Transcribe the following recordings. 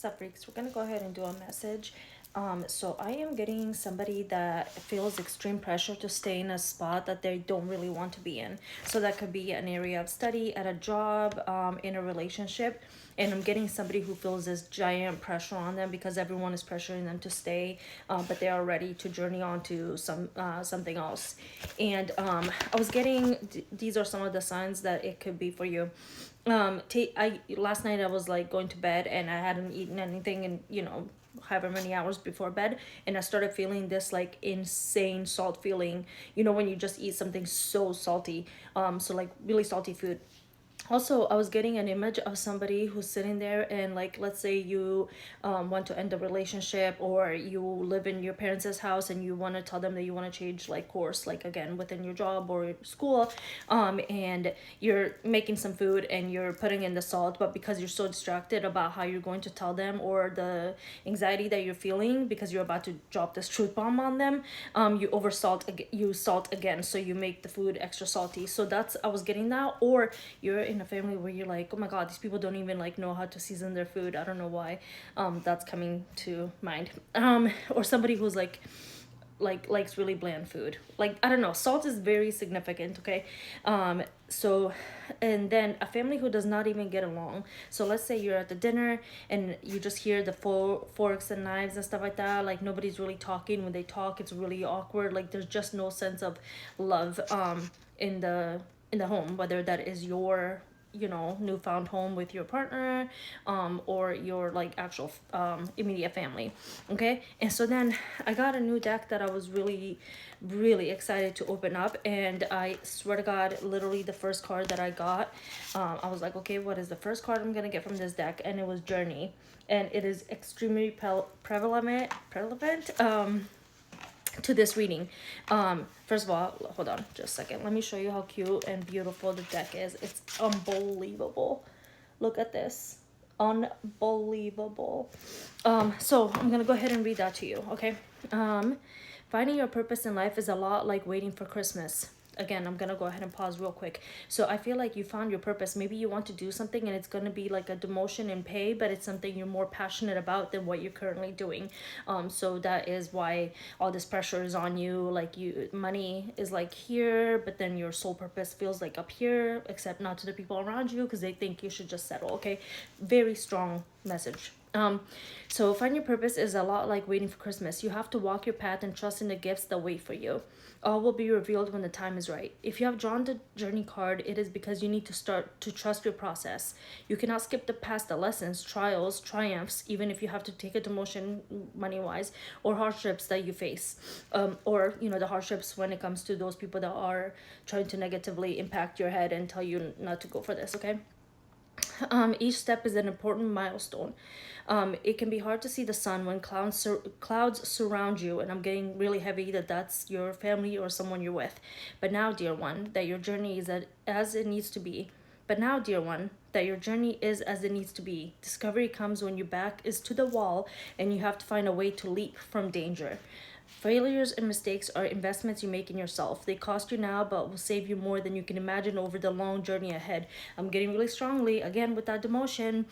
Sup freaks, we're gonna go ahead and do a message. So I am getting somebody that feels extreme pressure to stay in a spot that they don't really want to be in. So that could be an area of study, at a job, in a relationship. And I'm getting somebody who feels this giant pressure on them because everyone is pressuring them to stay, but they are ready to journey on to something else. And I was getting these are some of the signs that it could be for you. I last night I was like going to bed and I hadn't eaten anything in, however many hours before bed, and I started feeling this like insane salt feeling, when you just eat something so salty, so like really salty food. Also, I was getting an image of somebody who's sitting there, and like, let's say you want to end a relationship, or you live in your parents' house and you want to tell them that you want to change like course, like again within your job or school, and you're making some food and you're putting in the salt, but because you're so distracted about how you're going to tell them, or the anxiety that you're feeling because you're about to drop this truth bomb on them, you over salt, you salt again, so you make the food extra salty. So that's, I was getting that. Or you're in a family where you're like, oh my god, these people don't even like know how to season their food. I don't know why. That's coming to mind. Or somebody who's like likes really bland food. Like, I don't know, salt is very significant. Okay. So, and then a family who does not even get along. So let's say you're at the dinner and you just hear the forks and knives and stuff like that. Like, nobody's really talking. When they talk, it's really awkward. Like, there's just no sense of love in the home, whether that is your newfound home with your partner, or your like actual immediate family. Okay. And so then I got a new deck that I was really really excited to open up, and I swear to god, literally the first card that I got, I was like, okay, what is the first card I'm gonna get from this deck? And it was Journey, and it is extremely prevalent to this reading. First of all, hold on just a second, let me show you how cute and beautiful the deck is. It's unbelievable. Look at this. Unbelievable. So I'm gonna go ahead and read that to you. Okay. Finding your purpose in life is a lot like waiting for Christmas. Again, I'm gonna go ahead and pause real quick. So I feel like you found your purpose. Maybe you want to do something and it's gonna be like a demotion in pay, but it's something you're more passionate about than what you're currently doing. So that is why all this pressure is on you. Like, you, money is like here, but then your soul purpose feels like up here, except not to the people around you because they think you should just settle. Okay. Very strong message. So find your purpose is a lot like waiting for Christmas. You have to walk your path and trust in the gifts that wait for you. All will be revealed when the time is right. If you have drawn the journey card, it is because you need to start to trust your process. You cannot skip the past, the lessons, trials, triumphs, even if you have to take a demotion money wise, or hardships that you face. Or, the hardships when it comes to those people that are trying to negatively impact your head and tell you not to go for this, okay? Each step is an important milestone. It can be hard to see the sun when clouds surround you, and I'm getting really heavy that that's your family or someone you're with. But now, dear one, that your journey is as it needs to be. But now, dear one, that your journey is as it needs to be. Discovery comes when your back is to the wall and you have to find a way to leap from danger. Failures and mistakes are investments you make in yourself. They cost you now, but will save you more than you can imagine over the long journey ahead. I'm getting really strongly, again, with that demotion,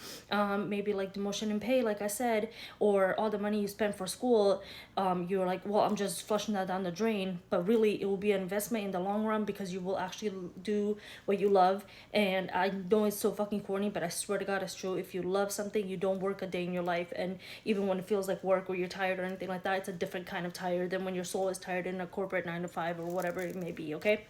maybe like demotion in pay, like I said, or all the money you spent for school. You're like, well, I'm just flushing that down the drain. But really, it will be an investment in the long run because you will actually do what you love. And I know it's so fucking corny, but I swear to God, it's true. If you love something, you don't work a day in your life. And even when it feels like work or you're tired or anything like that, it's a different kind of tired than when your soul is tired in a corporate 9 to 5 or whatever it may be. Okay.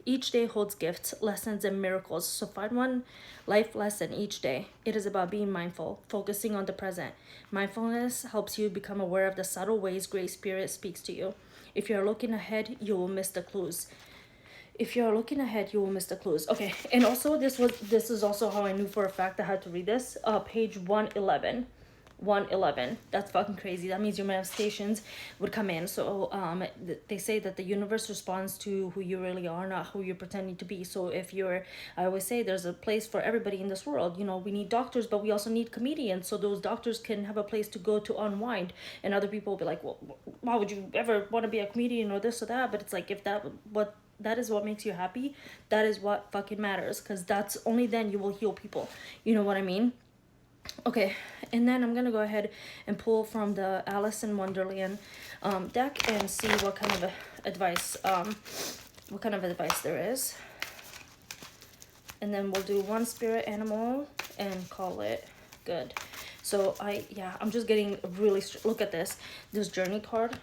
Each day holds gifts, lessons, and miracles. So find one life lesson each day. It is about being mindful, focusing on the present. Mindfulness helps you become aware of the subtle ways Great Spirit speaks to you. If you're looking ahead, you will miss the clues. If you're looking ahead, you will miss the clues. Okay. And also, this is also how I knew for a fact I had to read this. Page 111. 111. That's fucking crazy. That means your manifestations would come in. So they say that the universe responds to who you really are, not who you're pretending to be. So if you're, I always say there's a place for everybody in this world. We need doctors, but we also need comedians, so those doctors can have a place to go to unwind. And other people will be like, well, why would you ever want to be a comedian or this or that? But it's like, if that is what makes you happy, that is what fucking matters, because that's only then you will heal people. You know what I mean? Okay, and then I'm gonna go ahead and pull from the Alice in Wonderland deck and see what kind of advice there is. And then we'll do one spirit animal and call it good. So I'm just getting really, look at this journey card.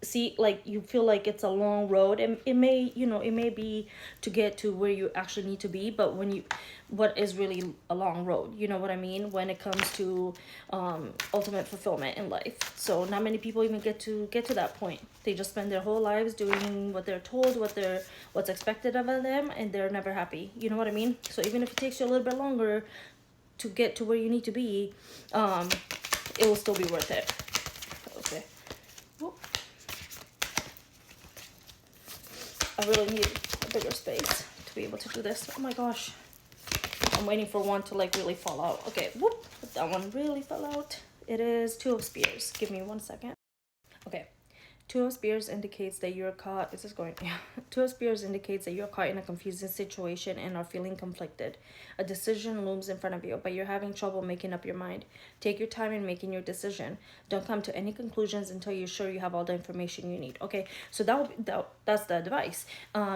See, like, you feel like it's a long road, and it may, it may be to get to where you actually need to be, but what is really a long road, you know what I mean, when it comes to ultimate fulfillment in life. So not many people even get to that point. They just spend their whole lives doing what they're told, what's expected of them, and they're never happy, you know what I mean. So even if it takes you a little bit longer to get to where you need to be, it will still be worth it. Okay. Whoop. I really need a bigger space to be able to do this. Oh my gosh. I'm waiting for one to like really fall out. Okay, whoop, that one really fell out. It is Two of Spears. Give me 1 second. Okay. Two of Spears indicates that you're caught. Is this going? Yeah. Two of Spears indicates that you're caught in a confusing situation and are feeling conflicted. A decision looms in front of you, but you're having trouble making up your mind. Take your time in making your decision. Don't come to any conclusions until you're sure you have all the information you need. Okay, so that's the advice.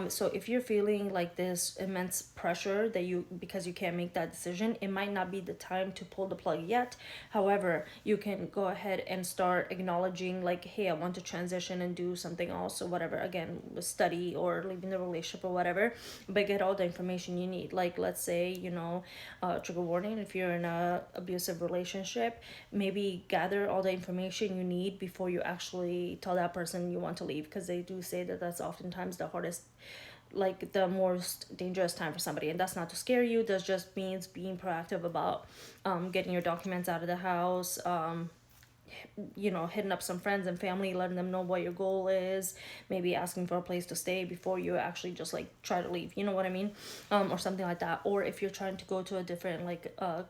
So if you're feeling like this immense pressure because you can't make that decision, it might not be the time to pull the plug yet. However, you can go ahead and start acknowledging, like, hey, I want to transition and do something else or whatever, again, study or leaving the relationship or whatever, but get all the information you need. Like, let's say, trigger warning, if you're in a abusive relationship, maybe gather all the information you need before you actually tell that person you want to leave, because they do say that that's oftentimes the hardest, like the most dangerous time for somebody. And that's not to scare you, that just means being proactive about getting your documents out of the house, hitting up some friends and family, letting them know what your goal is, maybe asking for a place to stay before you actually just like try to leave, you know what I mean, or something like that. Or if you're trying to go to a different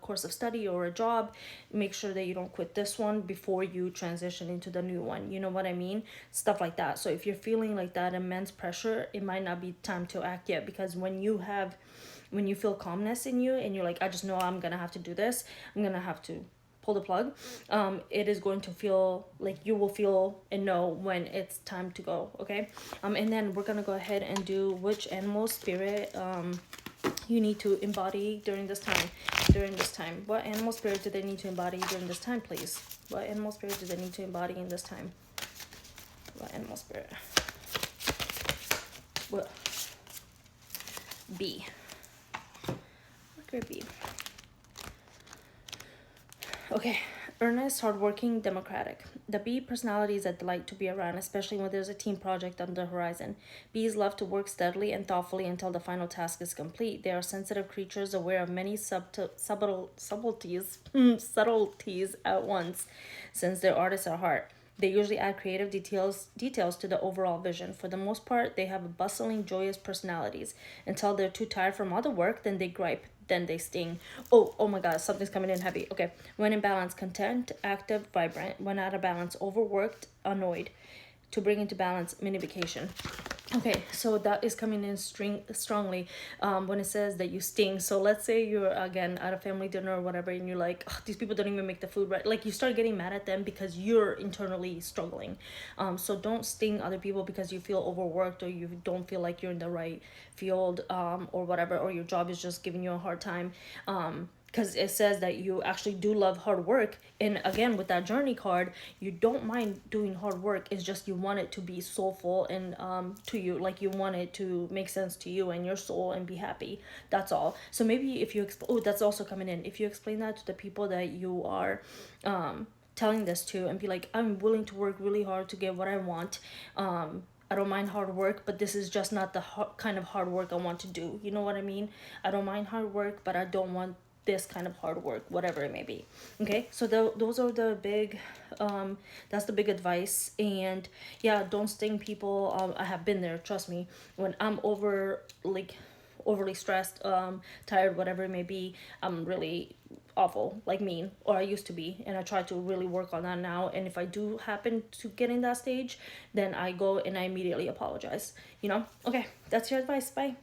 course of study or a job, make sure that you don't quit this one before you transition into the new one, you know what I mean, stuff like that. So if you're feeling like that immense pressure, it might not be time to act yet, because when you feel calmness in you and you're like, I just know I'm gonna have to do this, I'm gonna have to pull the plug, it is going to feel like you will feel and know when it's time to go. Okay, and then we're gonna go ahead and do which animal spirit you need to embody during this time. What animal spirit do they need to embody during this time, please? What animal spirit do they need to embody in this time? What animal spirit? What? B. What could it be? Okay, earnest, hardworking, democratic. The bee personality is a delight to be around, especially when there's a team project on the horizon. Bees love to work steadily and thoughtfully until the final task is complete. They are sensitive creatures aware of many subtleties at once, since their artists are heart. They usually add creative details to the overall vision. For the most part, they have bustling, joyous personalities. Until they're too tired from all the work, then they gripe, then they sting. Oh my god, something's coming in heavy. Okay. When in balance, content, active, vibrant. When out of balance, overworked, annoyed. To bring into balance, minification. Okay, so that is coming in strongly when it says that you sting. So let's say you're, again, at a family dinner or whatever, and you're like, these people don't even make the food right. Like, you start getting mad at them because you're internally struggling. So don't sting other people because you feel overworked or you don't feel like you're in the right field, or whatever, or your job is just giving you a hard time. Because it says that you actually do love hard work, and again, with that journey card, you don't mind doing hard work. It's just you want it to be soulful and to you, like you want it to make sense to you and your soul and be happy. That's all. So maybe if you that's also coming in, if you explain that to the people that you are telling this to, and be like, I'm willing to work really hard to get what I want. I don't mind hard work, but this is just not the kind of hard work I want to do. You know what I mean? I don't mind hard work, but I don't want this kind of hard work, whatever it may be. Okay, so those are the big that's the big advice. And yeah, don't sting people. I have been there, trust me. When I'm overly stressed, tired, whatever it may be, I'm really awful, like mean, or I used to be, and I try to really work on that now. And if I do happen to get in that stage, then I go and I immediately apologize. Okay, that's your advice. Bye.